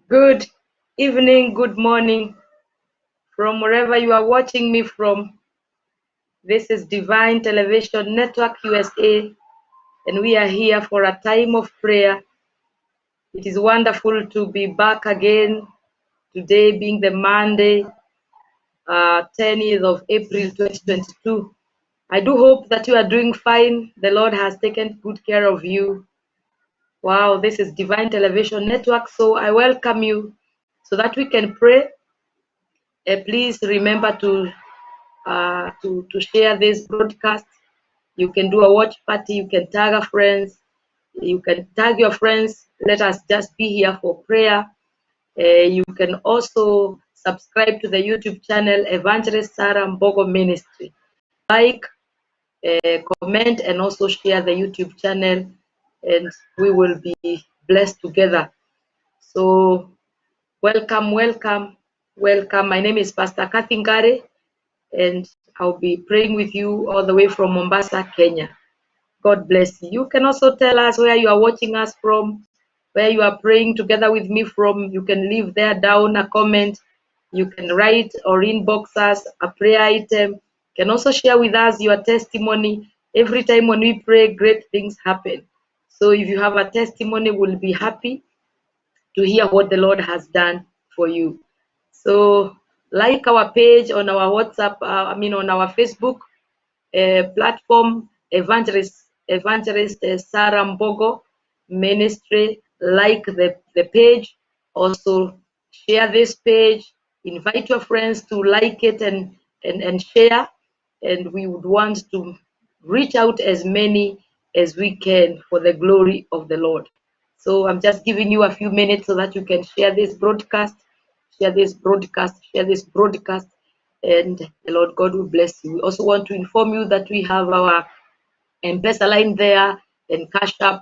Good evening, good morning, from wherever you are watching me from. This is Divine Television Network USA, and we are here for a time of prayer. It is wonderful to be back again, today being the Monday, 10th of April 2022. I do hope that you are doing fine. The Lord has taken good care of you. Wow, this is Divine Television Network, so I welcome you so that we can pray. Please remember to share this broadcast. You can do a watch party. You can tag a friends. You can tag your friends. Let us just be here for prayer. You can also subscribe to the YouTube channel Evangelist Sarah Mbogo Ministry. Like, comment, and also share the YouTube channel, and we will be blessed together. So welcome, welcome, welcome. My name is Pastor Cathy Ngari, and I'll be praying with you all the way from Mombasa, Kenya. God bless you. You can also tell us where you are watching us from, where you are praying together with me from. You can leave there down a comment. You can write or inbox us a prayer item. You can also share with us your testimony. Every time when we pray, great things happen. So if you have a testimony, we'll be happy to hear what the Lord has done for you. So like our page on our WhatsApp, on our Facebook platform, Evangelist Sarah Mbogo Ministry. Like the page. Also share this page. Invite your friends to like it and share. And we would want to reach out as many as we can for the glory of the Lord. So I'm just giving you a few minutes so that you can share this broadcast, share this broadcast, share this broadcast, and the Lord God will bless you. We also want to inform you that we have our M-pesa line there and Cash App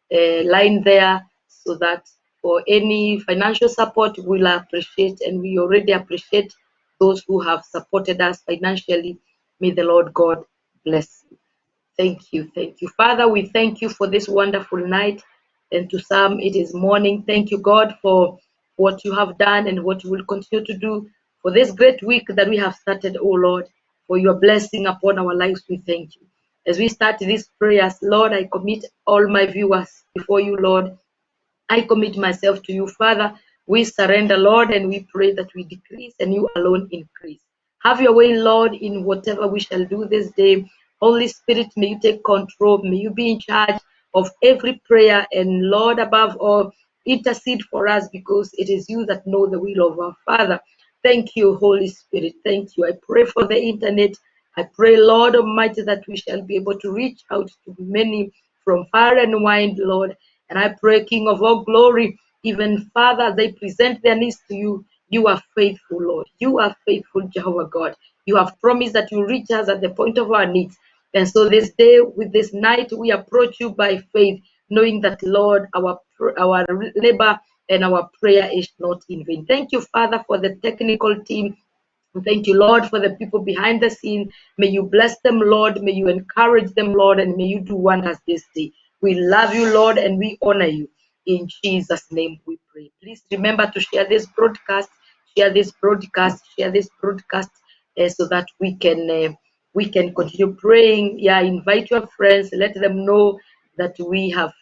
line there, so that for any financial support, we'll appreciate, and we already appreciate those who have supported us financially. May the Lord God bless you. Thank you. Thank you. Father, we thank you for this wonderful night. And to some, it is morning. Thank you, God, for what you have done and what you will continue to do for this great week that we have started, oh Lord, for your blessing upon our lives. We thank you. As we start these prayers, Lord, I commit all my viewers before you, Lord. I commit myself to you, Father. We surrender, Lord, and we pray that we decrease and you alone increase. Have your way, Lord, in whatever we shall do this day. Holy Spirit, may you take control. May you be in charge of every prayer. And Lord, above all, intercede for us, because it is you that know the will of our Father. Thank you, Holy Spirit. Thank you. I pray for the internet. I pray, Lord Almighty, that we shall be able to reach out to many from far and wide, Lord. And I pray, King of all glory, even Father, they present their needs to you. You are faithful, Lord. You are faithful, Jehovah God. You have promised that you reach us at the point of our needs. And so this day, with this night, we approach you by faith, knowing that, Lord, our labor and our prayer is not in vain. Thank you, Father, for the technical team. Thank you, Lord, for the people behind the scene. May you bless them, Lord. May you encourage them, Lord, and may you do wonders this day. We love you, Lord, and we honor you. In Jesus' name we pray. Please remember to share this broadcast, share this broadcast, share this broadcast, so that we can continue praying. Yeah, invite your friends. Let them know that we have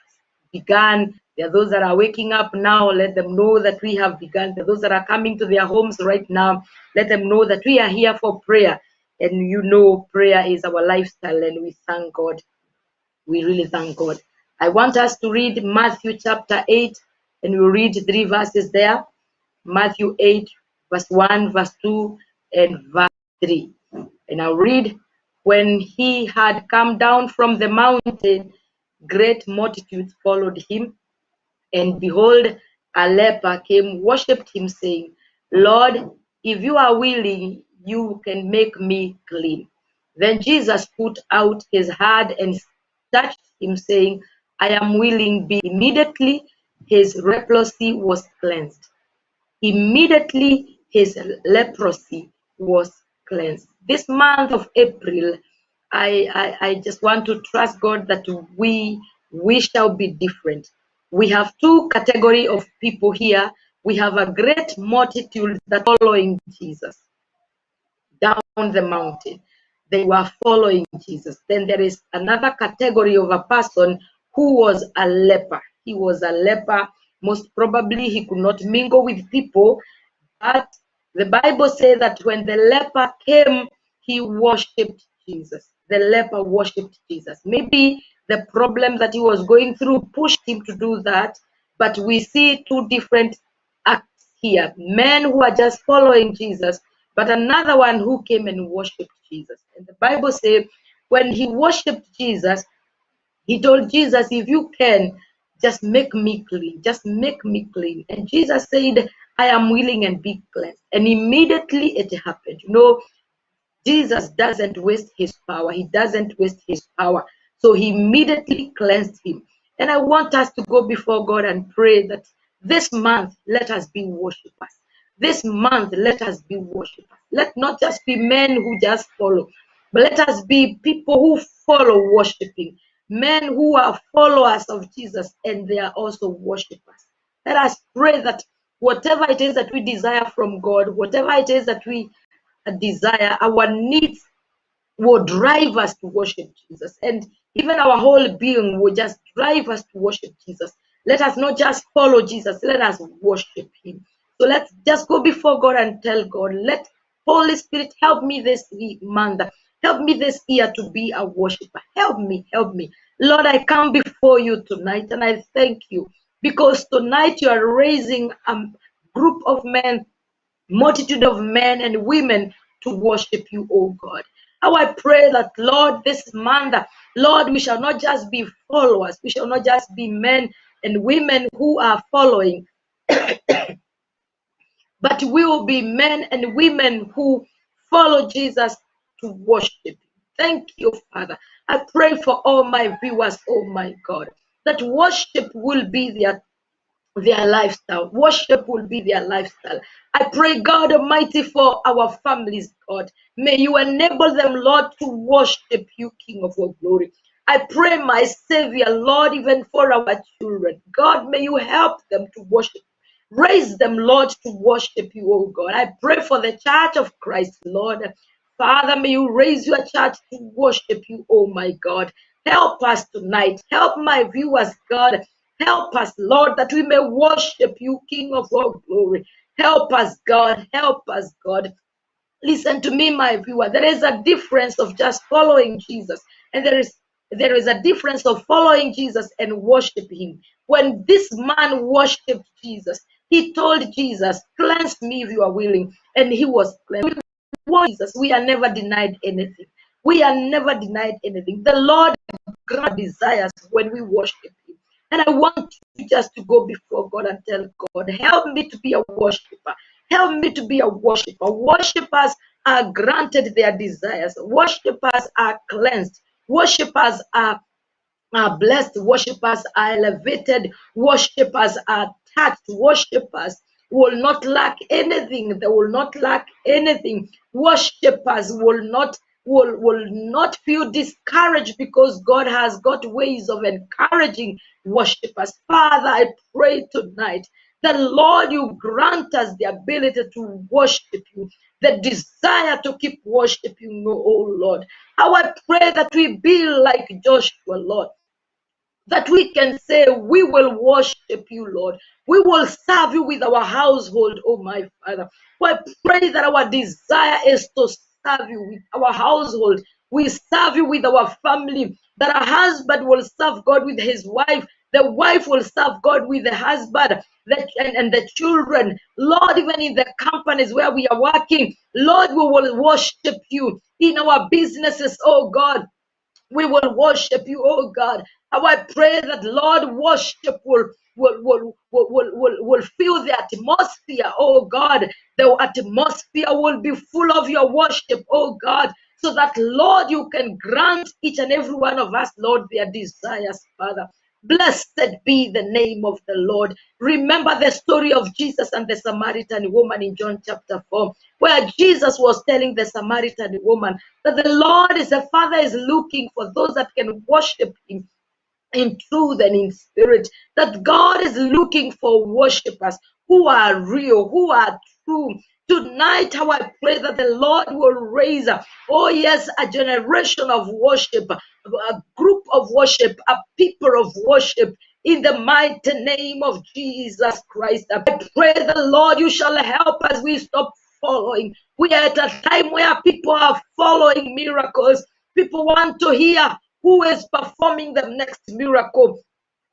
begun. There are those that are waking up now. Let them know that we have begun. There are those that are coming to their homes right now. Let them know that we are here for prayer. And you know, prayer is our lifestyle, and we thank God. We really thank God. I want us to read Matthew chapter 8, and we'll read 3 verses there. Matthew 8, verse 1, verse 2, and verse 3. And I'll read, when he had come down from the mountain, great multitudes followed him. And behold, a leper came, worshipped him, saying, Lord, if you are willing, you can make me clean. Then Jesus put out his hand and touched him, saying, I am willing. Immediately his leprosy was cleansed. Immediately his leprosy was cleansed. This month of April, I just want to trust God that we shall be different. We have two categories of people here. we have a great multitude that following Jesus down the mountain. They were following Jesus. Then there is another category of a person who was a leper. He was a leper. Most probably he could not mingle with people, but the Bible says that when the leper came, he worshipped Jesus. The leper worshipped Jesus. Maybe the problem that he was going through pushed him to do that, but we see two different acts here. Men who are just following Jesus, but another one who came and worshipped Jesus. And the Bible says when he worshipped Jesus, he told Jesus, if you can, just make me clean. Just make me clean. And Jesus said, I am willing and be cleansed. And immediately it happened. You know, Jesus doesn't waste his power. He doesn't waste his power. So he immediately cleansed him. And I want us to go before God and pray that this month, let us be worshipers. This month, let us be worshipers. Let not just be men who just follow, but let us be people who follow worshiping. Men who are followers of Jesus and they are also worshipers. Let us pray that whatever it is that we desire from God, whatever it is that we desire, our needs will drive us to worship Jesus. And even our whole being will just drive us to worship Jesus. Let us not just follow Jesus, let us worship him. So let's just go before God and tell God, let Holy Spirit help me this month. Help me this year to be a worshiper. Help me, help me. Lord, I come before you tonight and I thank you because tonight you are raising a group of men, multitude of men and women to worship you, oh God. How I pray that, Lord, this month, Lord, we shall not just be followers, we shall not just be men and women who are following, but we will be men and women who follow Jesus to worship him. Thank you, Father. I pray for all my viewers, oh my God, that worship will be their lifestyle. Worship will be their lifestyle. I pray, God Almighty, for our families, God. May you enable them, Lord, to worship you, King of all glory. I pray, my Savior, Lord, even for our children. God, may you help them to worship. Raise them, Lord, to worship you, oh God. I pray for the church of Christ, Lord. Father, may you raise your church to worship you, oh my God. Help us tonight. Help my viewers, God. Help us, Lord, that we may worship you, King of all glory. Help us, God. Help us, God. Listen to me, my viewer. There is a difference of just following Jesus, and there is a difference of following Jesus and worship him. When this man worshipped Jesus, he told Jesus, cleanse me if you are willing, and he was cleansed. Jesus, we are never denied anything. We are never denied anything. The Lord grants desires when we worship him. And I want you just to go before God and tell God, help me to be a worshiper. Help me to be a worshiper. Worshippers are granted their desires. Worshippers are cleansed. Worshippers are blessed. Worshippers are elevated. Worshippers are touched. Worshippers will not lack anything. They will not lack anything. Worshippers will not feel discouraged because God has got ways of encouraging worshippers. Father, I pray tonight that, Lord, you grant us the ability to worship you, the desire to keep worshiping you, oh Lord. How I pray that we be like Joshua, Lord, that we can say, we will worship you, Lord. We will serve you with our household, oh my Father. I pray that our desire is to serve you with our household. We serve you with our family, that a husband will serve God with his wife. The wife will serve God with the husband and the children. Lord, even in the companies where we are working, Lord, we will worship you in our businesses, oh God. We will worship you, oh God. How I pray that, Lord, worship will fill the atmosphere, oh God. The atmosphere will be full of your worship, oh God, so that, Lord, you can grant each and every one of us, Lord, their desires, Father. Blessed be the name of the Lord. Remember the story of Jesus and the Samaritan woman in John chapter 4, where Jesus was telling the Samaritan woman that the Lord is the Father is looking for those that can worship him in truth and in spirit, that God is looking for worshipers who are real, who are true. Tonight, how I pray that the Lord will raise, oh yes, a generation of worship, a group of worship, a people of worship, in the mighty name of Jesus Christ. I pray the Lord, you shall help us. We stop following. We are at a time where people are following miracles. People want to hear who is performing the next miracle,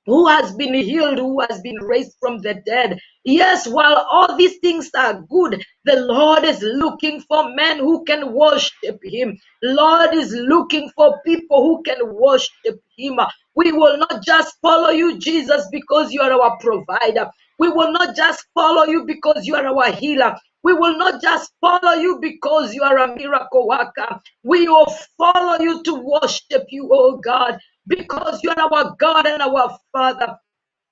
who has been healed, who has been raised from the dead. Yes, while all these things are good, the Lord is looking for men who can worship Him. Lord is looking for people who can worship Him. We will not just follow you, Jesus, because you are our provider. We will not just follow you because you are our healer. We will not just follow you because you are a miracle worker. We will follow you to worship you, oh God, because you are our God and our Father.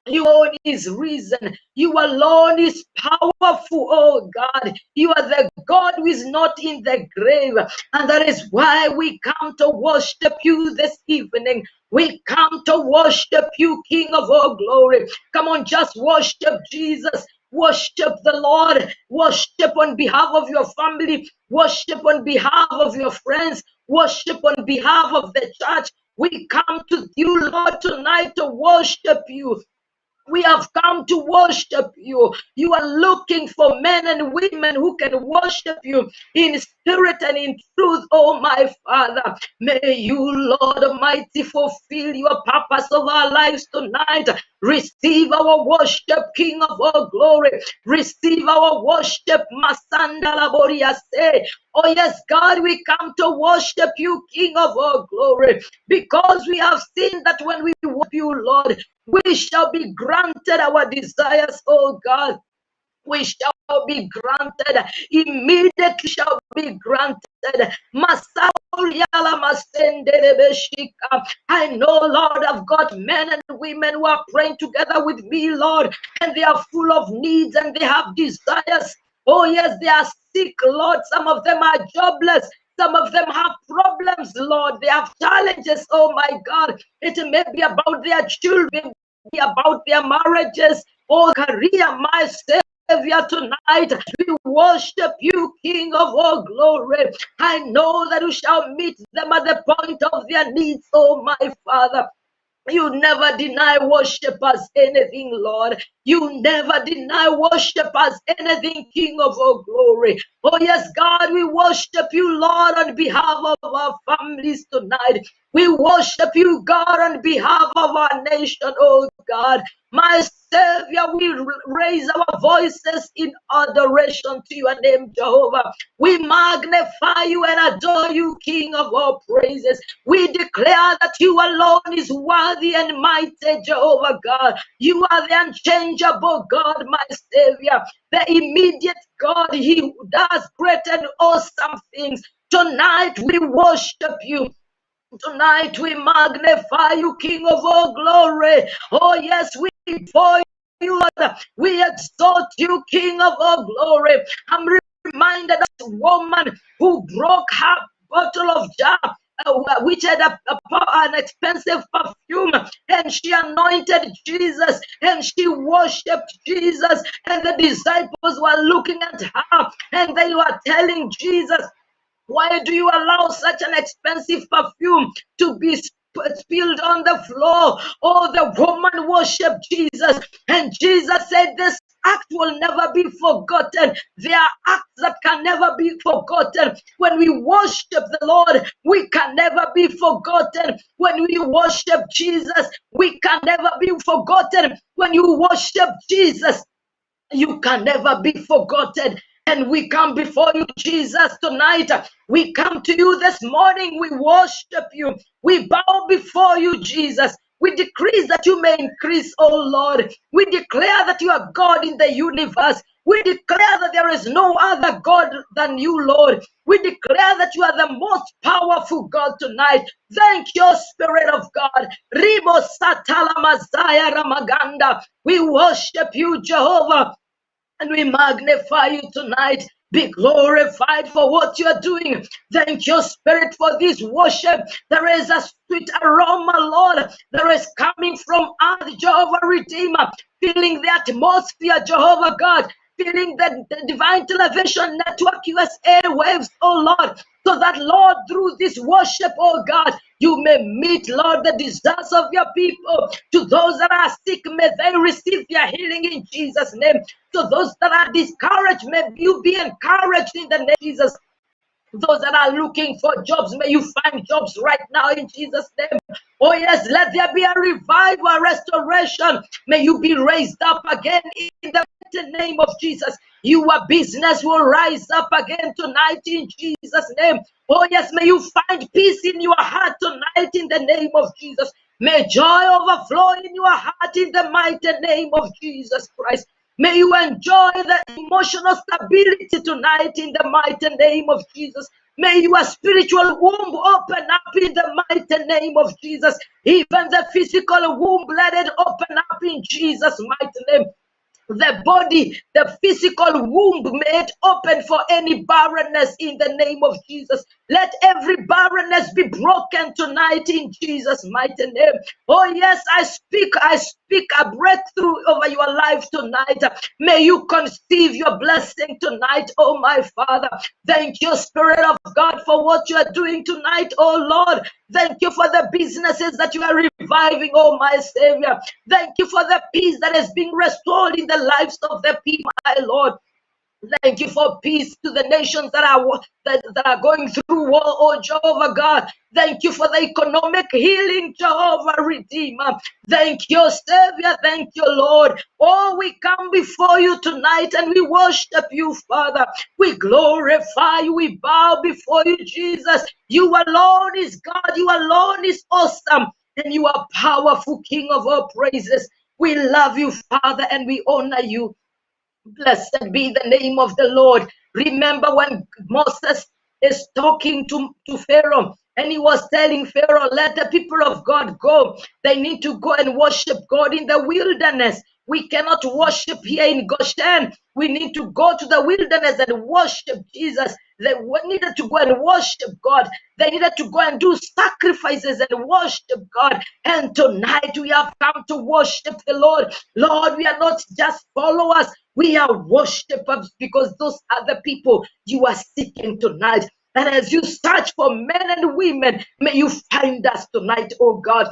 You alone is risen. You alone is powerful, oh God. You are the God who is not in the grave. And that is why we come to worship you this evening. We come to worship you, King of all glory. Come on, just worship Jesus. Worship the Lord. Worship on behalf of your family. Worship on behalf of your friends. Worship on behalf of the church. We come to you, Lord, tonight to worship you. We have come to worship you. You are looking for men and women who can worship you in spirit and in truth, oh my Father. May you, Lord Almighty, fulfill your purpose of our lives tonight. Receive our worship, King of all glory. Receive our worship, Masanda Laboriase. Oh yes, God, we come to worship you, King of all glory, because we have seen that when we worship you, Lord, we shall be granted our desires, oh God. We shall be granted, immediately shall be granted. I know, Lord, I've got men and women who are praying together with me, Lord, and they are full of needs and they have desires. Oh, yes, they are sick, Lord. Some of them are jobless. Some of them have problems, Lord. They have challenges, oh my God. It may be about their children, be about their marriages, or career, my Savior. Tonight we worship you, King of all glory. I know that you shall meet them at the point of their needs, oh my Father. You never deny worshipers anything, Lord. You never deny worshipers anything, King of all glory. Oh, yes, God, we worship you, Lord, on behalf of our families tonight. We worship you, God, on behalf of our nation, oh God. My Savior, we raise our voices in adoration to your name, Jehovah. We magnify you and adore you, King of all praises. We declare that you alone is worthy and mighty, Jehovah God. You are the unchangeable God, my Savior, the immediate God, he who does great and awesome things. Tonight we worship you. Tonight we magnify you, King of all glory. Oh yes, we for you, Lord. We exalt you, King of all glory. I'm reminded of the woman who broke her bottle of jar, which had an expensive perfume, and she anointed Jesus, and she worshipped Jesus, and the disciples were looking at her, and they were telling Jesus, why do you allow such an expensive perfume to be spilled on the floor? Oh, the woman worshiped Jesus, and Jesus said, this act will never be forgotten. There are acts that can never be forgotten. When we worship the Lord, we can never be forgotten. When we worship Jesus, we can never be forgotten. When you worship Jesus, you can never be forgotten. And we come before you, Jesus, tonight. We come to you this morning. We worship you. We bow before you, Jesus. We decrease that you may increase, oh Lord. We declare that you are God in the universe. We declare that there is no other God than you, Lord. We declare that you are the most powerful God tonight. Thank you, Spirit of God. Ribo Satala Mazaya Ramaganda. We worship you, Jehovah. And we magnify you tonight. Be glorified for what you are doing. Thank you, Spirit, for this worship. There is a sweet aroma, Lord. There is coming from earth, Jehovah Redeemer. Feeling the atmosphere, Jehovah God. Feeling the Divine Television Network USA waves, oh Lord. So that, Lord, through this worship, oh God, you may meet, Lord, the desires of your people. To those that are sick, may they receive their healing in Jesus' name. To those that are discouraged, may you be encouraged in the name of Jesus. Those that are looking for jobs, may you find jobs right now in Jesus' name. Oh yes, let there be a revival, a restoration. May you be raised up again in the name of Jesus. Your business will rise up again tonight in Jesus' name. Oh yes, may you find peace in your heart tonight in the name of Jesus. May joy overflow in your heart in the mighty name of Jesus Christ. May you enjoy the emotional stability tonight in the mighty name of Jesus. May your spiritual womb open up in the mighty name of Jesus. Even the physical womb, let it open up in Jesus' mighty name. The body, the physical womb made open for any barrenness in the name of Jesus. Let every barrenness be broken tonight in Jesus' mighty name. Oh yes, I speak a breakthrough over your life tonight. May you conceive your blessing tonight, oh my Father. Thank you, Spirit of God, for what you are doing tonight, oh Lord. Thank you for the businesses that you are reviving, oh my Savior. Thank you for the peace that is being restored in the lives of the people, my Lord. Thank you for peace to the nations that are going through war, oh Jehovah God. Thank you for the economic healing, Jehovah Redeemer. Thank you, Savior. Thank you, Lord. Oh, we come before you tonight and we worship you, Father. We glorify you. We bow before you, Jesus. You alone is God. You alone is awesome. And you are powerful, King of all praises. We love you, Father, and we honor you. Blessed be the name of the Lord. Remember when Moses is talking to Pharaoh and he was telling Pharaoh, let the people of God go. They need to go and worship God in the wilderness. We cannot worship here in Goshen. We need to go to the wilderness and worship Jesus. They needed to go and worship God. They needed to go and do sacrifices and worship God. And tonight we have come to worship the Lord. Lord, we are not just followers. We are worshipers because those are the people you are seeking tonight. And as you search for men and women, may you find us tonight, oh God.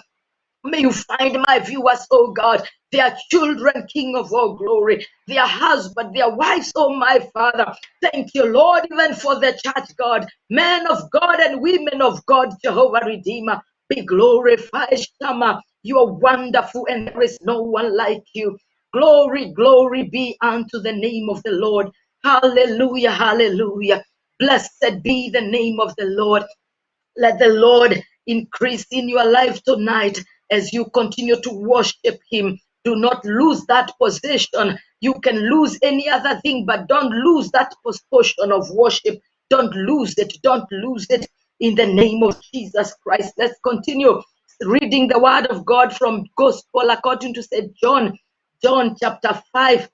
May you find my viewers, oh God, their children, King of all glory, their husband, their wives, oh my Father. Thank you, Lord, even for the church, God, men of God and women of God, Jehovah Redeemer. Be glorified, Shama. You are wonderful and there is no one like you. Glory, glory be unto the name of the Lord. Hallelujah, hallelujah. Blessed be the name of the Lord. Let the Lord increase in your life tonight as you continue to worship Him. Do not lose that position. You can lose any other thing, but don't lose that portion of worship. Don't lose it. Don't lose it in the name of Jesus Christ. Let's continue reading the word of God from Gospel according to St. John, John chapter 5.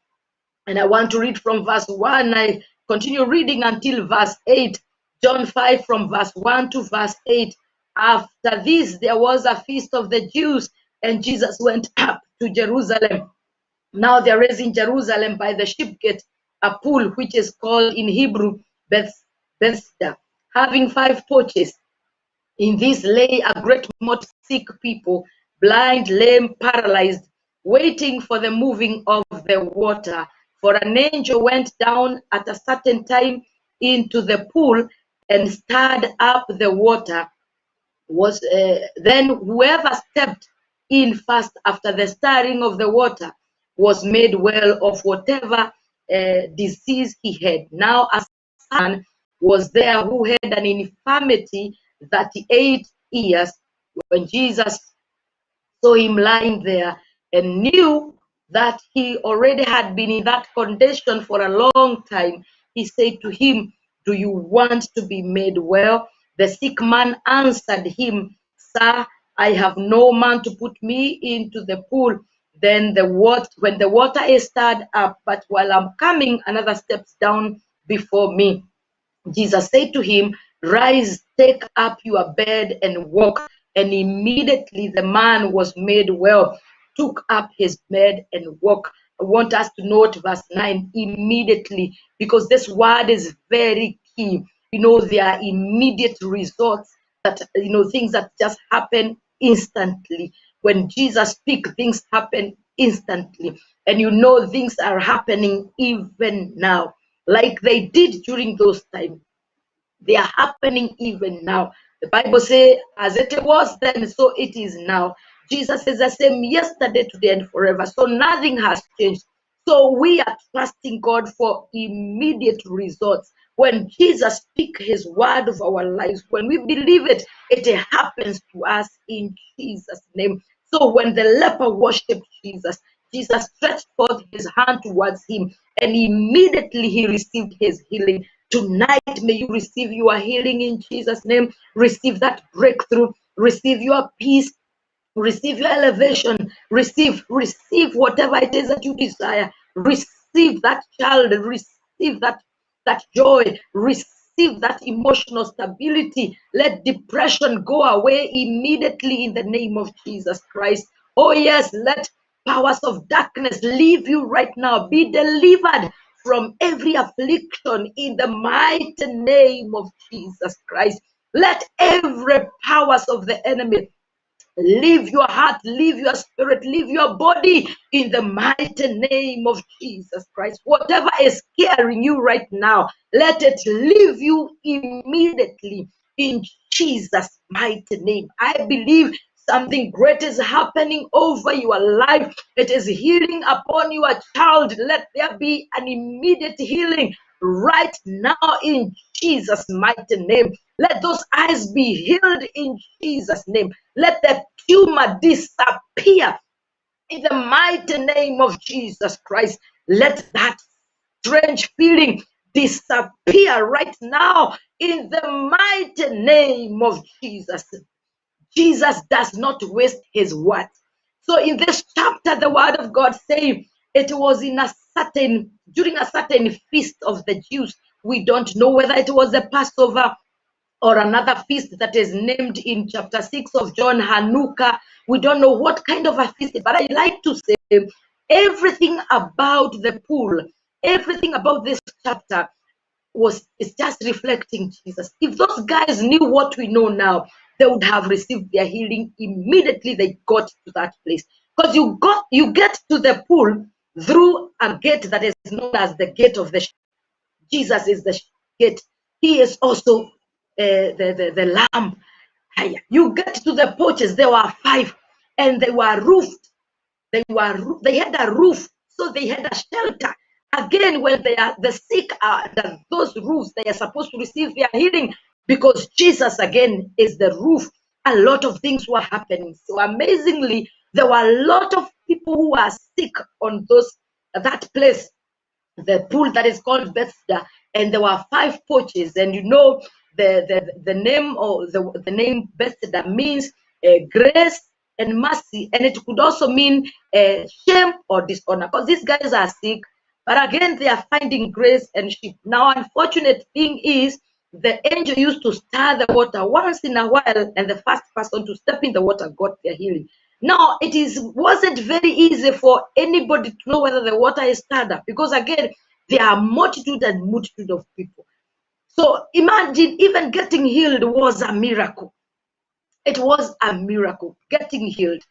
And I want to read from verse 1. I continue reading until verse 8. John 5 from verse 1 to verse 8. After this, there was a feast of the Jews, and Jesus went up to Jerusalem. Now there is in Jerusalem by the sheep gate a pool, which is called in Hebrew Bethesda, having 5 porches. In this lay a great multitude of sick people, blind, lame, paralyzed, waiting for the moving of the water. For an angel went down at a certain time into the pool and stirred up the water. Then whoever stepped in first after the stirring of the water was made well of whatever disease he had. Now a son was there who had an infirmity 38 years. When Jesus saw him lying there and knew that he already had been in that condition for a long time, he said to him, "Do you want to be made well?" The sick man answered him, "Sir, I have no man to put me into the pool when the water is stirred up, but while I'm coming, another steps down before me. Jesus said to him, rise, take up your bed and walk. And immediately the man was made well, took up his bed and walked. I want us to note verse 9, immediately, because this word is very key. There are immediate results that, things that just happen instantly. When Jesus speaks, things happen instantly. And things are happening even now, like they did during those times. They are happening even now. The Bible says, as it was then, so it is now. Jesus is the same yesterday, today, and forever. So nothing has changed. So we are trusting God for immediate results. When Jesus speaks his word of our lives, when we believe it, it happens to us in Jesus' name. So when the leper worshipped Jesus, Jesus stretched forth his hand towards him, and immediately he received his healing. Tonight, may you receive your healing in Jesus' name. Receive that breakthrough. Receive your peace. Receive your elevation. Receive whatever it is that you desire. Receive that child. Receive that joy. Receive that emotional stability. Let depression go away immediately in the name of Jesus Christ. Oh yes, let powers of darkness leave you right now. Be delivered from every affliction in the mighty name of Jesus Christ. Let every powers of the enemy leave your heart, leave your spirit, leave your body in the mighty name of Jesus Christ. Whatever is scaring you right now, let it leave you immediately in Jesus' mighty name. I believe something great is happening over your life. It is healing upon your child. Let there be an immediate healing right now in Jesus' mighty name. Let those eyes be healed in Jesus' name. Let the tumor disappear in the mighty name of Jesus Christ. Let that strange feeling disappear right now in the mighty name of Jesus. Jesus does not waste his word. So in this chapter, the word of God says it was during a certain feast of the Jews. We don't know whether it was the Passover or another feast that is named in chapter 6 of John, Hanukkah. We don't know what kind of a feast, but I like to say everything about the pool, everything about this chapter is just reflecting Jesus. If those guys knew what we know now, they would have received their healing immediately they got to that place. Because you get to the pool through a gate that is known as the gate of the Jesus is the gate. He is also the lamb. You get to the porches. There were 5, and they were roofed. They had a roof, so they had a shelter. Again, when the sick are those roofs, they are supposed to receive their healing because Jesus again is the roof. A lot of things were happening. So amazingly, there were a lot of people who were sick on that place, the pool that is called Bethesda, and there were 5 porches. And the name, or the name Bethesda means grace and mercy, and it could also mean shame or dishonor, because these guys are sick, but again they are finding grace and shame. Now, unfortunate thing is, the angel used to stir the water once in a while, and the first person to step in the water got their healing. Now, wasn't very easy for anybody to know whether the water is stirred up, because again, there are multitude and multitude of people. So imagine, even getting healed was a miracle. It was a miracle, getting healed.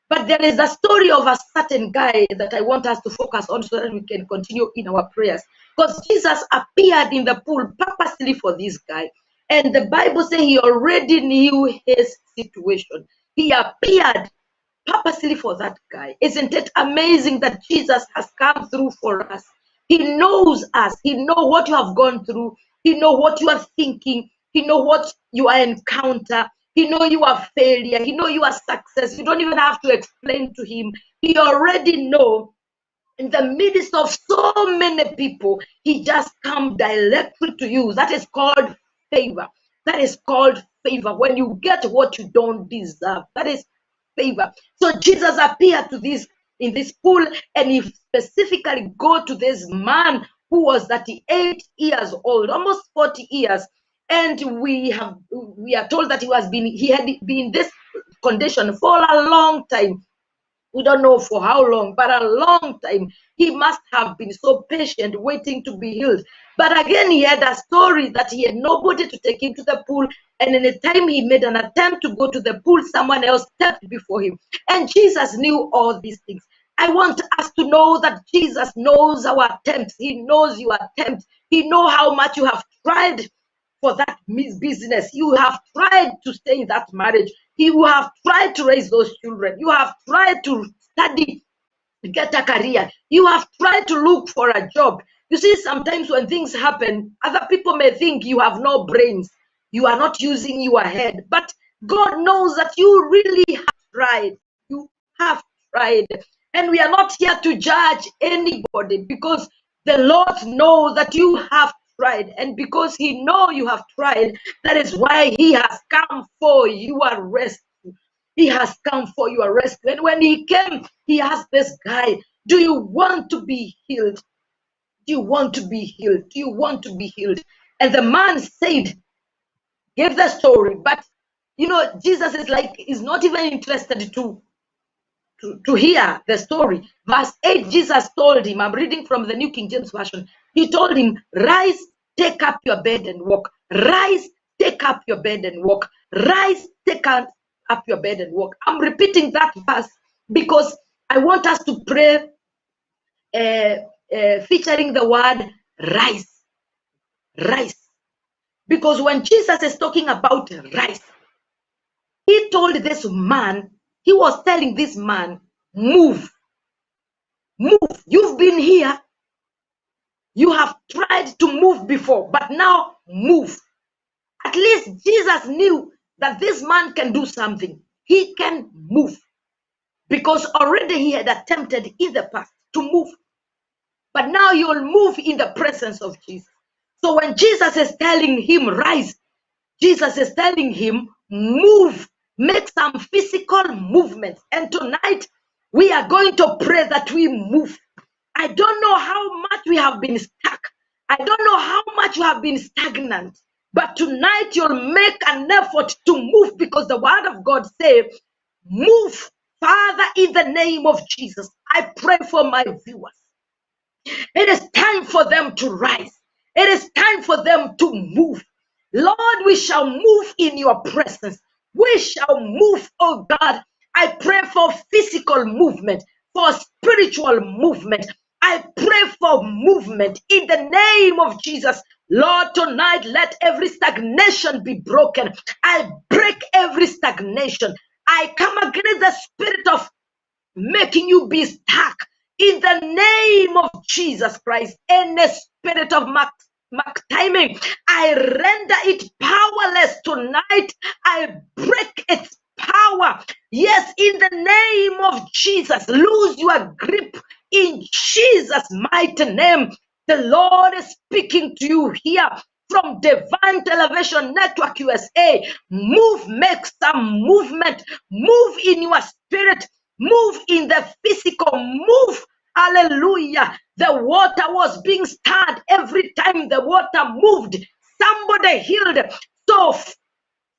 But there is a story of a certain guy that I want us to focus on so that we can continue in our prayers. Because Jesus appeared in the pool purposely for this guy. And the Bible says he already knew his situation. He appeared purposely for that guy. Isn't it amazing that Jesus has come through for us? He knows us. He knows what you have gone through. He knows what you are thinking. He knows what you are encounter. He knows you are failure. He knows you are success. You don't even have to explain to him. He already knows. In the midst of so many people, he just come directly to you. That is called favor. That is called favor. When you get what you don't deserve, that is favor. So Jesus appeared in this pool, and he specifically go to this man who was 38 years old, almost 40 years. And we are told that he had been in this condition for a long time. We don't know for how long, but a long time. He must have been so patient, waiting to be healed. But again, he had a story that he had nobody to take him to the pool. And in the time he made an attempt to go to the pool, someone else stepped before him. And Jesus knew all these things. I want us to know that Jesus knows our attempts. He knows your attempts. He knows how much you have tried for that business. You have tried to stay in that marriage. You have tried to raise those children. You have tried to study, get a career. You have tried to look for a job. You see, sometimes when things happen, other people may think you have no brains. You are not using your head. But God knows that you really have tried. You have tried. And we are not here to judge anybody, because the Lord knows that you have tried. And because He knows you have tried, that is why He has come for your rescue. He has come for your rescue. And when He came, He asked this guy, do you want to be healed? Do you want to be healed? Do you want to be healed? And the man said, gave the story. But Jesus is not even interested to hear the story. Verse 8, Jesus told him, I'm reading from the New King James Version. He told him, rise, take up your bed and walk. Rise, take up your bed and walk. Rise, take up your bed and walk. I'm repeating that verse because I want us to pray featuring the word rise. Rise. Because when Jesus is talking about rise, He told this man, He was telling this man, move. Move. You've been here. You have tried to move before, but now move. At least Jesus knew that this man can do something. He can move. Because already he had attempted in the past to move. But now you'll move in the presence of Jesus. So when Jesus is telling him, rise, Jesus is telling him, move. Make some physical movements. And tonight, we are going to pray that we move. I don't know how much we have been stuck. I don't know how much you have been stagnant. But tonight, you'll make an effort to move, because the word of God says, move. Father, in the name of Jesus, I pray for my viewers. It is time for them to rise. It is time for them to move. Lord, we shall move in your presence. We shall move, oh God. I pray for physical movement, for spiritual movement. I pray for movement in the name of Jesus. Lord, tonight, let every stagnation be broken. I break every stagnation. I come against the spirit of making you be stuck. In the name of Jesus Christ, any spirit of timing, I render it powerless tonight. I break its power. Yes, in the name of Jesus, lose your grip in Jesus' mighty name. The Lord is speaking to you here from Divine Television Network USA. Move, make some movement. Move in your spirit. Move in the physical. Move. Hallelujah. The water was being stirred every time the water moved. Somebody healed. So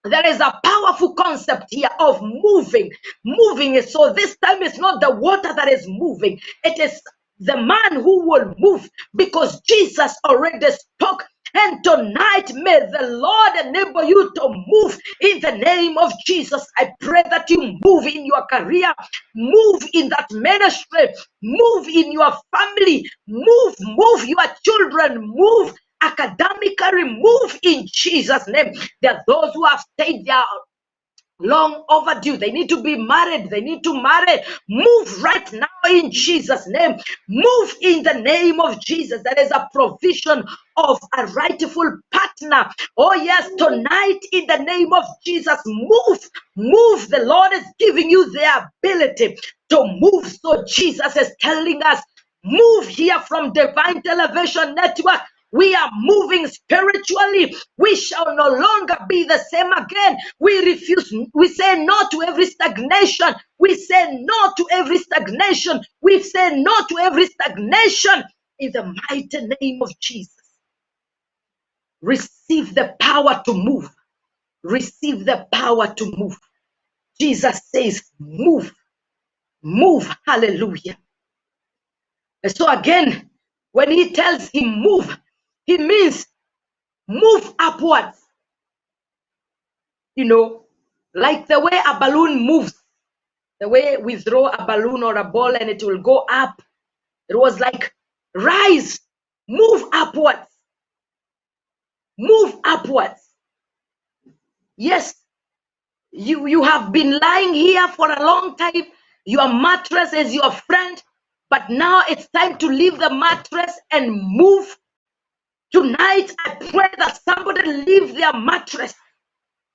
there is a powerful concept here of moving. Moving. So this time it's not the water that is moving. It is the man who will move, because Jesus already spoke. And tonight, may the Lord enable you to move in the name of Jesus. I pray that you move in your career, move in that ministry, move in your family, move your children, move academically, move in Jesus' name. There are those who have stayed there long overdue. They need to be married. They need to marry. Move right now in Jesus' name. Move in the name of Jesus. There is a provision of a rightful partner. Oh yes, tonight in the name of Jesus, move. Move. The Lord is giving you the ability to move. So Jesus is telling us, move here from Divine Television Network. We are moving spiritually. We shall no longer be the same again. We refuse. We say no to every stagnation. We say no to every stagnation. We say no to every stagnation in the mighty name of Jesus. Receive the power to move. Receive the power to move. Jesus says, move, move. Hallelujah. And so again, when he tells him move, he means move upwards. You know, like the way a balloon moves, the way we throw a balloon or a ball and it will go up. It was like, rise, move upwards, move upwards. Yes, you have been lying here for a long time. Your mattress is your friend, but now it's time to leave the mattress and move. Tonight, I pray that somebody leave their mattress,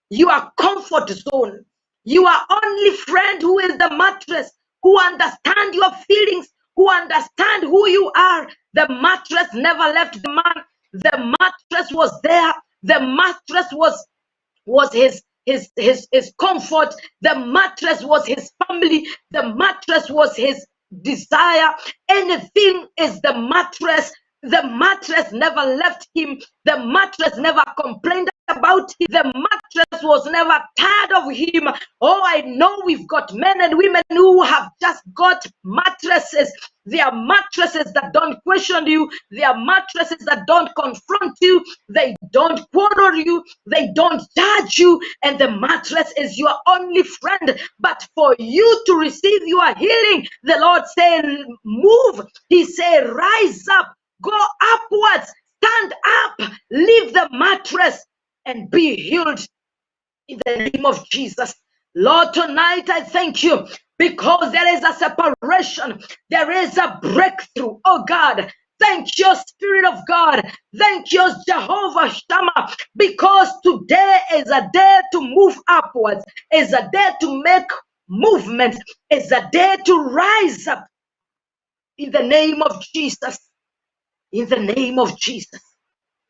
your comfort zone. Your only friend who is the mattress, who understand your feelings, who understand who you are. The mattress never left the man. The mattress was there. The mattress was his comfort. The mattress was his family. The mattress was his desire. Anything is the mattress. The mattress never left him. The mattress never complained about him. The mattress was never tired of him. Oh, I know we've got men and women who have just got mattresses. They are mattresses that don't question you. They are mattresses that don't confront you. They don't quarrel you. They don't judge you. And the mattress is your only friend. But for you to receive your healing, the Lord said, move. He said, rise up, go upwards, stand up, leave the mattress and be healed in the name of Jesus. Lord, tonight I thank you because there is a separation, there is a breakthrough. Oh God, thank you, Spirit of God. Thank you, Jehovah Shammah, because today is a day to move upwards, is a day to make movement, is a day to rise up in the name of Jesus. In the name of Jesus.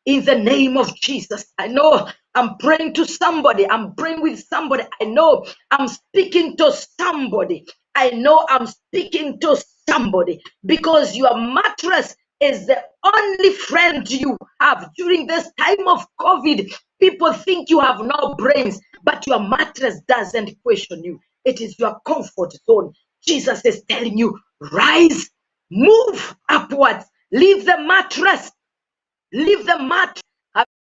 In the name of Jesus. I know I'm praying to somebody. I'm praying with somebody. I know I'm speaking to somebody. I know I'm speaking to somebody because your mattress is the only friend you have during this time of COVID. People think you have no brains, but your mattress doesn't question you. It is your comfort zone. Jesus is telling you, rise, move upwards, leave the mattress. Leave the mat.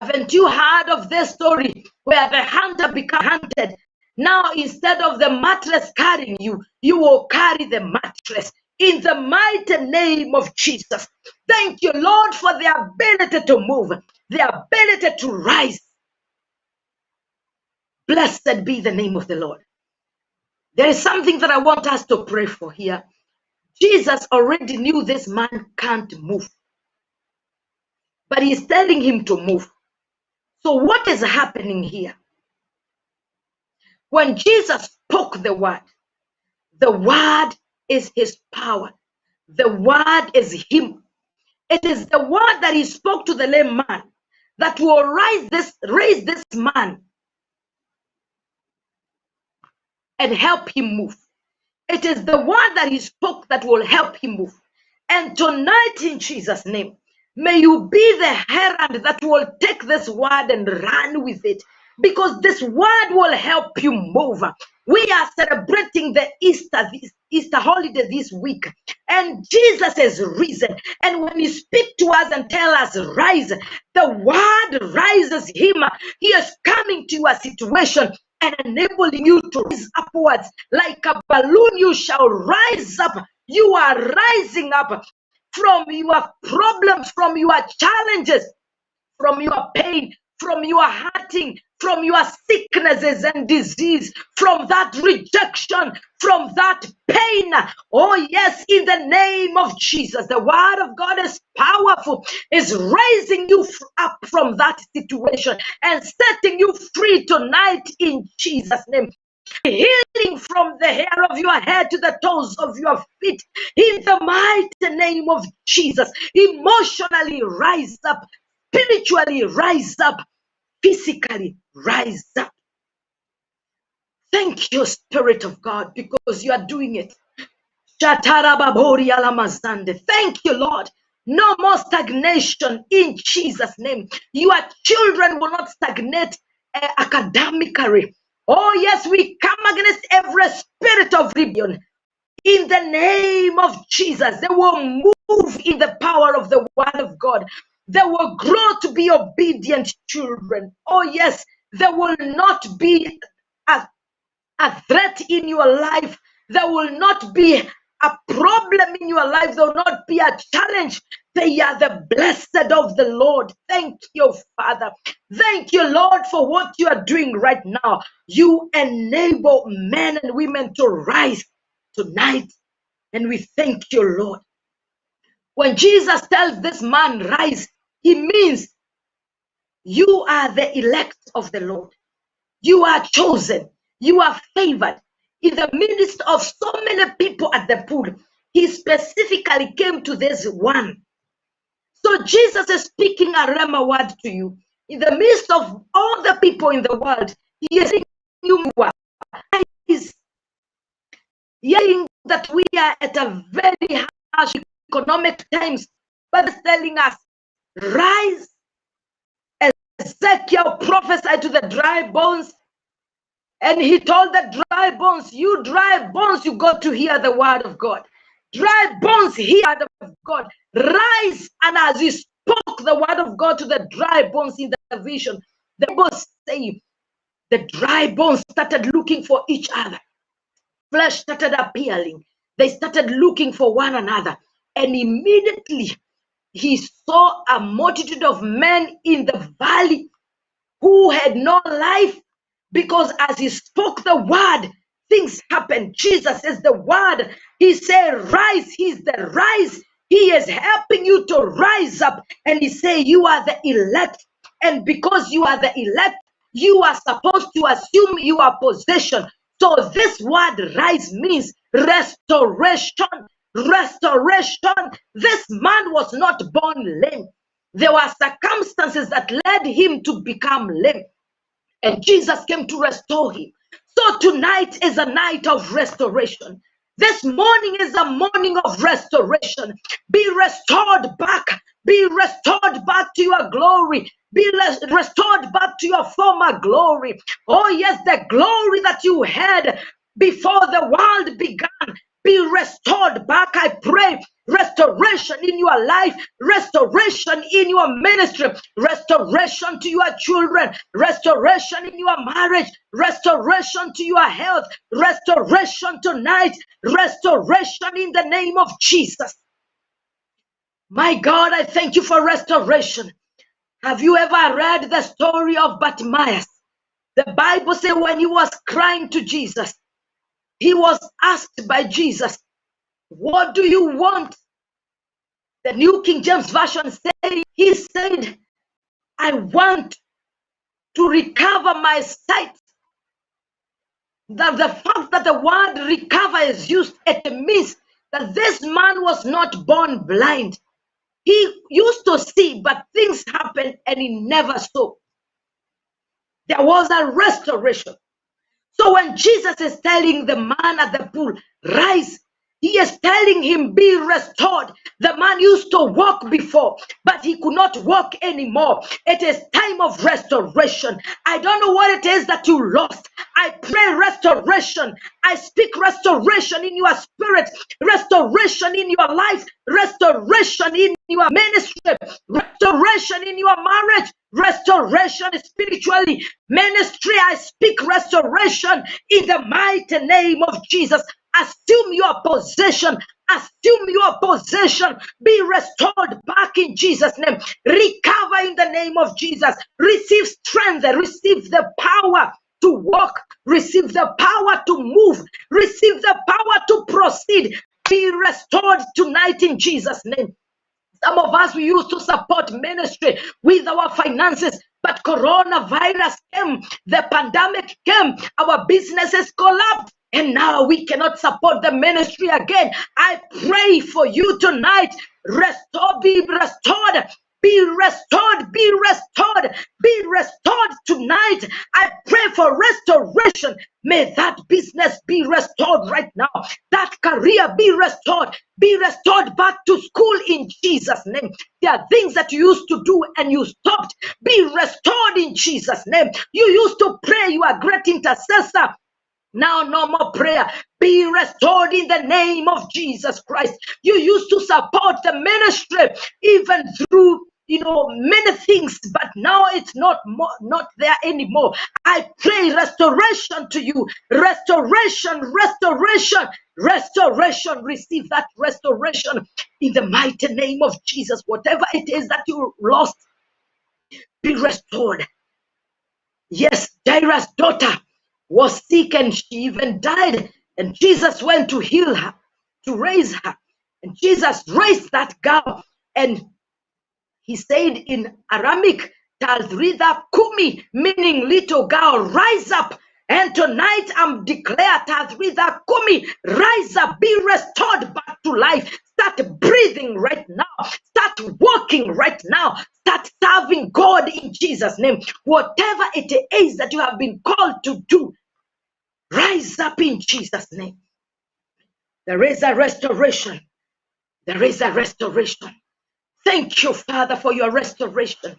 Haven't you heard of this story where the hunter became hunted? Now, instead of the mattress carrying you, you will carry the mattress in the mighty name of Jesus. Thank you, Lord, for the ability to move, the ability to rise. Blessed be the name of the Lord. There is something that I want us to pray for here. Jesus already knew this man can't move, but he's telling him to move. So what is happening here? When Jesus spoke the word is his power. The word is him. It is the word that he spoke to the lame man that will raise this man and help him move. It is the word that he spoke that will help him move. And tonight, in Jesus' name, may you be the herald that will take this word and run with it, because this word will help you move. We are celebrating the Easter holiday this week, and Jesus is risen. And when he speaks to us and tell us rise, the word rises him. He is coming to your situation and enabling you to rise upwards. Like a balloon, you shall rise up. You are rising up from your problems, from your challenges, from your pain, from your hurting, from your sicknesses and disease, from that rejection, from that pain. Oh yes, in the name of Jesus, the word of God is powerful, is raising you up from that situation and setting you free tonight in Jesus' name. Healing from the hair of your head to the toes of your feet in the mighty name of Jesus. Emotionally rise up, spiritually rise up, physically rise up. Thank you, Spirit of God, because you are doing it. Thank you, Lord. No more stagnation in Jesus' name. Your children will not stagnate academically. Oh, yes, we come against every spirit of rebellion. In the name of Jesus, they will move in the power of the word of God. They will grow to be obedient children. Oh, yes, there will not be a threat in your life. There will not be a problem in your life. There will not be a challenge. They are the blessed of the Lord. Thank you, Father. Thank you, Lord, for what you are doing right now. You enable men and women to rise tonight. And we thank you, Lord. When Jesus tells this man, rise, he means you are the elect of the Lord. You are chosen. You are favored. In the midst of so many people at the pool, he specifically came to this one. So Jesus is speaking a rhema word to you. In the midst of all the people in the world, he is saying you are. He's hearing that we are at a very harsh economic times, but he's telling us, rise. Ezekiel prophesied to the dry bones, and he told the dry bones, you dry bones, you got to hear the word of God. Dry bones, hear the word of God. Rise. And as he spoke the word of God to the dry bones in the vision, the Bible says the dry bones started looking for each other. Flesh started appearing. They started looking for one another. And immediately he saw a multitude of men in the valley who had no life, because as he spoke the word, things happened. Jesus is the word. He said, rise. He's the rise. He is helping you to rise up. And he said, you are the elect. And because you are the elect, you are supposed to assume your possession. So this word rise means restoration. Restoration. This man was not born lame. There were circumstances that led him to become lame. And Jesus came to restore him. So tonight is a night of restoration. This morning is a morning of restoration. Be restored back. Be restored back to your glory. Be restored back to your former glory. Oh yes, the glory that you had before the world began. Be restored back. I pray restoration in your life, restoration in your ministry, restoration to your children, restoration in your marriage, restoration to your health, restoration tonight, restoration in the name of Jesus. My God, I thank you for restoration. Have you ever read the story of Bartimaeus? The Bible says when he was crying to Jesus, he was asked by Jesus, what do you want? The New King James Version said, he said, I want to recover my sight. The fact that the word recover is used, it means that this man was not born blind. He used to see, but things happened and he never saw. There was a restoration. So when Jesus is telling the man at the pool, rise, he is telling him, be restored. The man used to walk before, but he could not walk anymore. It is time of restoration. I don't know what it is that you lost. I pray restoration. I speak restoration in your spirit, restoration in your life, restoration in your ministry, restoration in your marriage, restoration spiritually, ministry. I speak restoration in the mighty name of Jesus. Assume your possession. Assume your possession. Be restored back in Jesus' name. Recover in the name of Jesus. Receive strength. Receive the power to walk. Receive the power to move. Receive the power to proceed. Be restored tonight in Jesus' name. Some of us, we used to support ministry with our finances, but coronavirus came, the pandemic came, our businesses collapsed, and now we cannot support the ministry again. I pray for you tonight. Be restored. Be restored, be restored, be restored tonight. I pray for restoration. May that business be restored right now. That career be restored back to school in Jesus' name. There are things that you used to do and you stopped. Be restored in Jesus' name. You used to pray, you are a great intercessor. Now, no more prayer. Be restored in the name of Jesus Christ. You used to support the ministry even through many things, but now it's not there anymore. I pray restoration to you. Restoration. Receive that restoration in the mighty name of Jesus. Whatever it is that you lost, be restored. Yes, Jairus' daughter was sick and she even died, and Jesus went to heal her, to raise her. And Jesus raised that girl, and he said in Aramaic, Taldritha Kumi, meaning little girl, rise up. And tonight I'm declared Taldritha Kumi, rise up, be restored back to life. Start breathing right now. Start walking right now. Start serving God in Jesus' name. Whatever it is that you have been called to do, rise up in Jesus' name. There is a restoration. There is a restoration. Thank you, Father, for your restoration.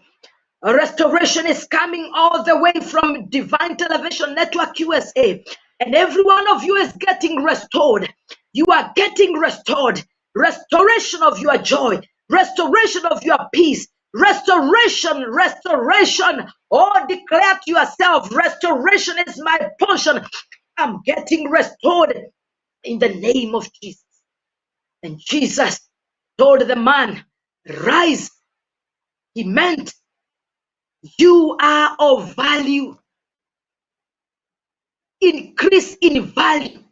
A restoration is coming all the way from Divine Television Network USA. And every one of you is getting restored. You are getting restored. Restoration of your joy. Restoration of your peace. Restoration. Oh, declare to yourself, restoration is my portion. I'm getting restored in the name of Jesus. And Jesus told the man, rise. He meant you are of value. Increase in value.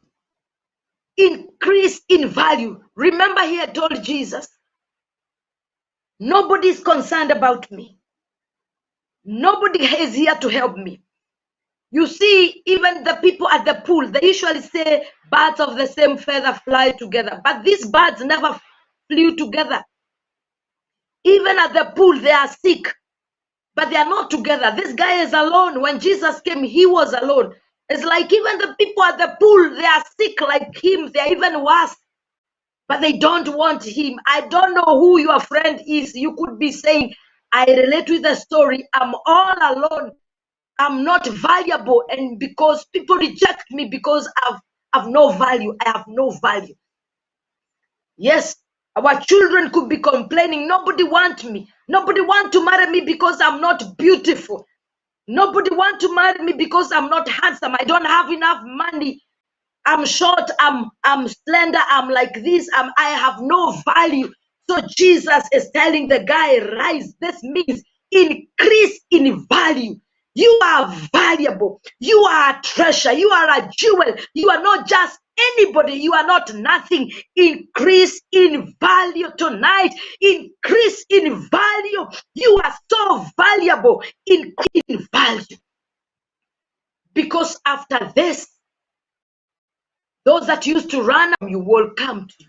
Increase in value. Remember, he had told Jesus, nobody is concerned about me. Nobody is here to help me. You see, even the people at the pool, they usually say birds of the same feather fly together. But these birds never flew together. Even at the pool, they are sick, but they are not together. This guy is alone. When Jesus came, he was alone. It's like even the people at the pool, they are sick like him. They're even worse, but they don't want him. I don't know who your friend is. You could be saying, I relate with the story. I'm all alone. I'm not valuable. And because people reject me because I've no value. I have no value. Yes, our children could be complaining, nobody wants me. Nobody wants to marry me because I'm not beautiful. Nobody wants to marry me because I'm not handsome. I don't have enough money. I'm short, I'm slender, I'm like this, I have no value. So Jesus is telling the guy, rise. This means increase in value. You are valuable. You are a treasure. You are a jewel. You are not just anybody. You are not nothing. Increase in value tonight. Increase in value. You are so valuable. Increase in value. Because after this, those that used to run, you will come to you.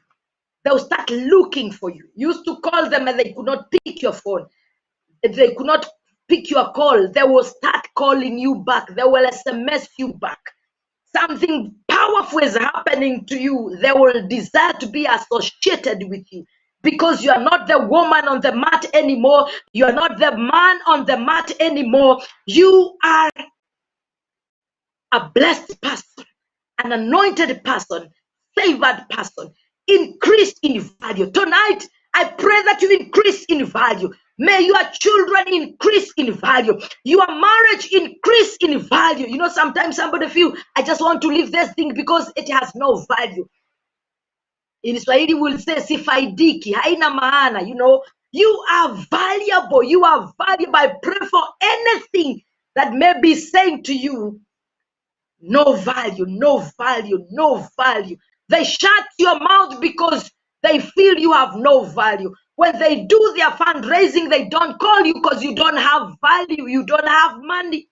They'll start looking for you. You used to call them and they could not pick your phone. If they could not pick your call, they will start calling you back. They will SMS you back. Something powerful is happening to you. They will desire to be associated with you because you are not the woman on the mat anymore. You are not the man on the mat anymore. You are a blessed person, an anointed person, favored person, increased in value. Tonight, I pray that you increase in value. May your children increase in value. Your marriage increase in value. You know, sometimes somebody feel, I just want to leave this thing because it has no value. In Swahili will say, sifaidiki, haina maana. You know, you are valuable. You are valuable. I pray for anything that may be saying to you, no value, no value, no value. They shut your mouth because they feel you have no value. When they do their fundraising, they don't call you because you don't have value. You don't have money.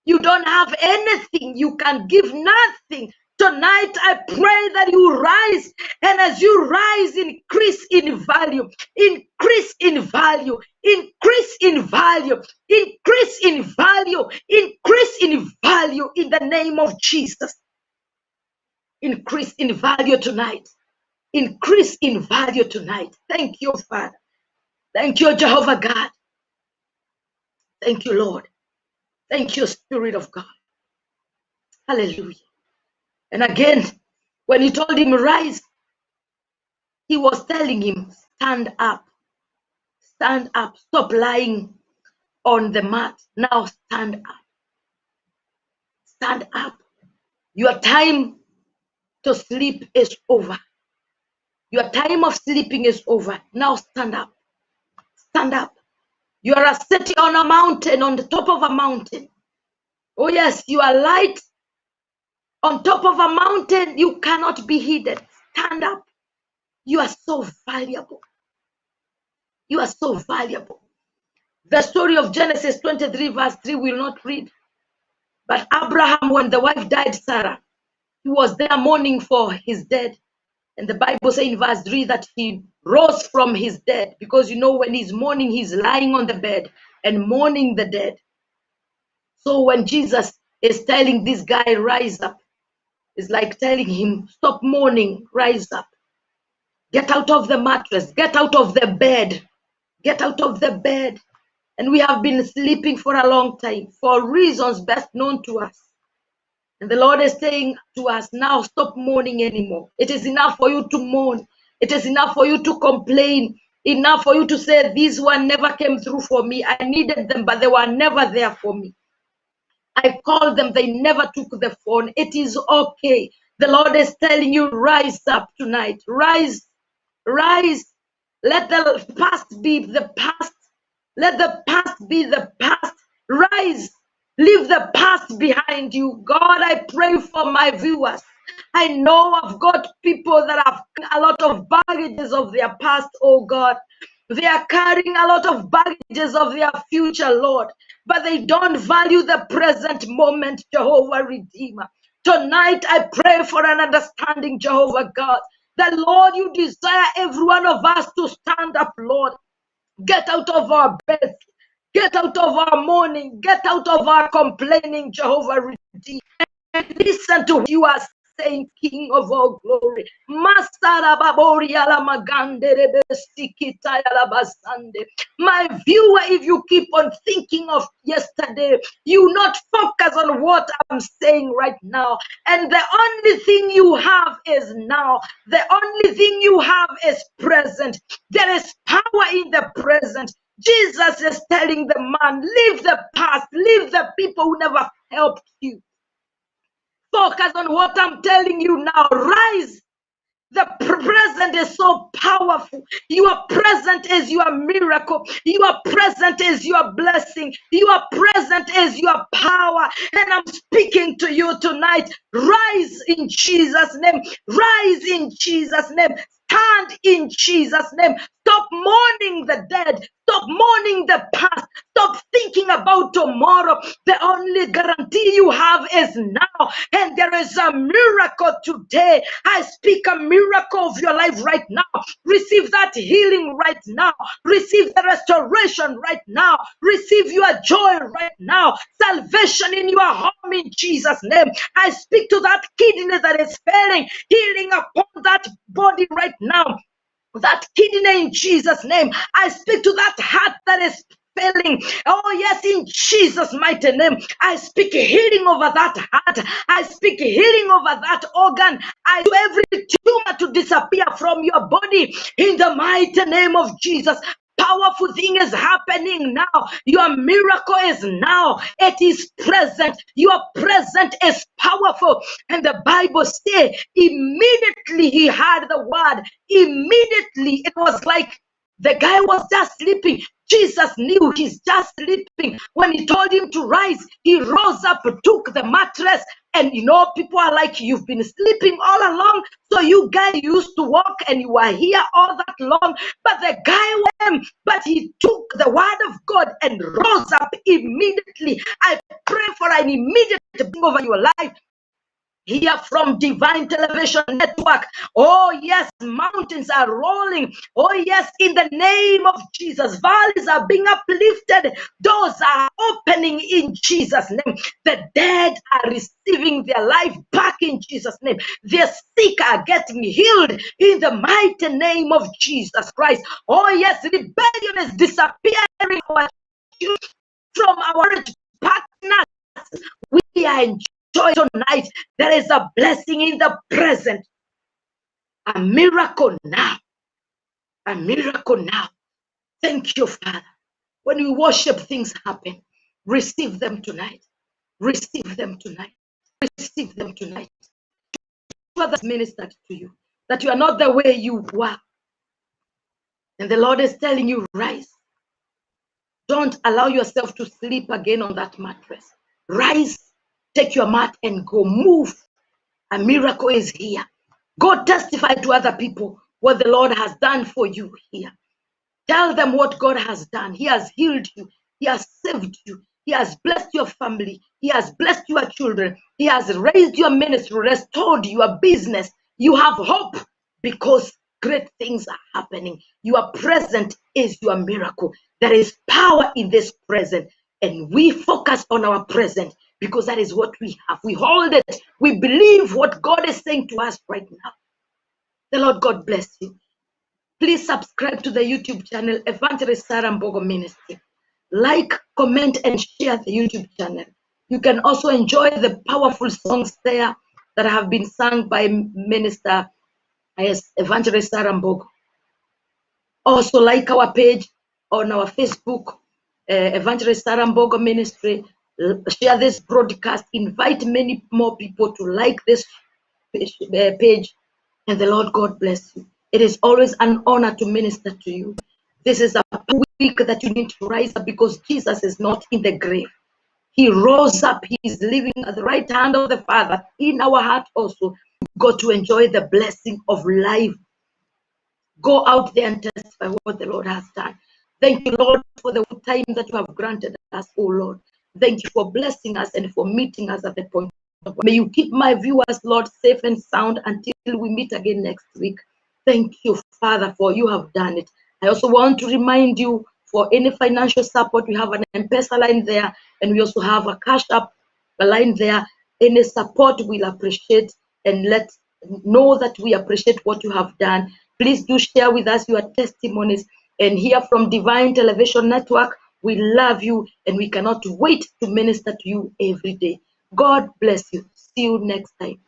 You don't have anything. You can give nothing. Tonight, I pray that you rise, and as you rise, increase in value, increase in value, increase in value, increase in value, increase in value in the name of Jesus. Increase in value tonight. Increase in value tonight. Thank you, Father. Thank you, Jehovah God. Thank you, Lord. Thank you, Spirit of God. Hallelujah. And again, when he told him rise, he was telling him, stand up, stop lying on the mat. Now stand up, stand up. Your time to sleep is over. Your time of sleeping is over. Now stand up, stand up. You are a city on a mountain, on the top of a mountain. Oh yes, you are light on top of a mountain. You cannot be hidden. Stand up. You are so valuable. You are so valuable. The story of Genesis 23 verse 3 will not read. But Abraham, when the wife died, Sarah, he was there mourning for his dead. And the Bible says in verse 3 that he rose from his dead. Because you know, when he's mourning, he's lying on the bed and mourning the dead. So when Jesus is telling this guy, rise up, it's like telling him, stop mourning, rise up. Get out of the mattress, get out of the bed, get out of the bed. And we have been sleeping for a long time for reasons best known to us. And the Lord is saying to us now, stop mourning anymore. It is enough for you to mourn. It is enough for you to complain. Enough for you to say, this one never came through for me. I needed them, but they were never there for me. I called them, they never took the phone. It is okay. The Lord is telling you, rise up tonight. Rise, rise. Let the past be the past. Let the past be the past. Rise. Leave the past behind you. God, I pray for my viewers. I know I've got people that have a lot of baggages of their past, oh God. They are carrying a lot of baggages of their future, Lord, but they don't value the present moment, Jehovah Redeemer. Tonight, I pray for an understanding, Jehovah God, that, Lord, you desire every one of us to stand up, Lord. Get out of our beds. Get out of our mourning. Get out of our complaining, Jehovah Redeemer. And listen to what you are saying, King of all glory. My viewer, if you keep on thinking of yesterday, you not focus on what I'm saying right now. And the only thing you have is now. The only thing you have is present. There is power in the present. Jesus is telling the man, leave the past, leave the people who never helped you. Focus on what I'm telling you now. Rise. The present is so powerful. Your present is your miracle. Your present is your blessing. Your present is your power. And I'm speaking to you tonight. Rise in Jesus' name. Rise in Jesus' name. Stand in Jesus' name. Stop mourning the dead. Stop mourning the past. Stop thinking about tomorrow. The only guarantee you have is now. And there is a miracle today. I speak a miracle of your life right now. Receive that healing right now. Receive the restoration right now. Receive your joy right now. Salvation in your home in Jesus' name. I speak to that kidney that is failing. Healing upon that body right now. That kidney in Jesus' name. I speak to that heart that is failing. Oh yes, in Jesus' mighty name. I speak healing over that heart. I speak healing over that organ. I do every tumor to disappear from your body in the mighty name of Jesus. Powerful thing is happening now. Your miracle is now. It is present. Your present is powerful. And the Bible says immediately he heard the word. Immediately it was like the guy was just sleeping. Jesus knew he's just sleeping. When he told him to rise, he rose up, took the mattress. And you know, people are like, you've been sleeping all along. So you guys used to walk and you were here all that long. But the guy went, but he took the word of God and rose up immediately. I pray for an immediate thing over your life. Here from Divine Television Network. Oh yes, mountains are rolling. Oh yes, in the name of Jesus, valleys are being uplifted. Doors are opening in Jesus' name. The dead are receiving their life back in Jesus' name. The sick are getting healed in the mighty name of Jesus Christ. Oh yes, rebellion is disappearing from our partners. We are enjoying tonight. There is a blessing in the present. A miracle now. A miracle now. Thank you, Father. When we worship, things happen. Receive them tonight. Receive them tonight. Receive them tonight. Father ministered to you that you are not the way you were. And the Lord is telling you, rise. Don't allow yourself to sleep again on that mattress. Rise, take your mat and go. Move. A miracle is here. Go testify to other people what the Lord has done for you here. Tell them what God has done. He has healed you. He has saved you. He has blessed your family. He has blessed your children. He has raised your ministry, restored your business. You have hope because great things are happening. Your present is your miracle. There is power in this present. And we focus on our present because that is what we have. We hold it. We believe what God is saying to us right now. The Lord God bless you. Please subscribe to the YouTube channel, Evangelist Sarah Mbogo Ministry. Like, comment, and share the YouTube channel. You can also enjoy the powerful songs there that have been sung by Minister Evangelist Sarah Mbogo. Also, like our page on our Facebook, Evangelist Sarah Mbogo Ministry. Share this broadcast. Invite many more people to like this page. And the Lord God bless you. It is always an honor to minister to you. This is a week that you need to rise up because Jesus is not in the grave. He rose up. He is living at the right hand of the Father. In our heart also, go to enjoy the blessing of life. Go out there and testify what the Lord has done. Thank you, Lord, for the time that you have granted us, oh Lord. Thank you for blessing us and for meeting us at the point. May you keep my viewers, Lord, safe and sound until we meet again next week. Thank you, Father, for you have done it. I also want to remind you for any financial support, we have an M-pesa line there, and we also have a Cash App line there. Any support we'll appreciate, and let know that we appreciate what you have done. Please do share with us your testimonies. And here from Divine Television Network, we love you and we cannot wait to minister to you every day. God bless you. See you next time.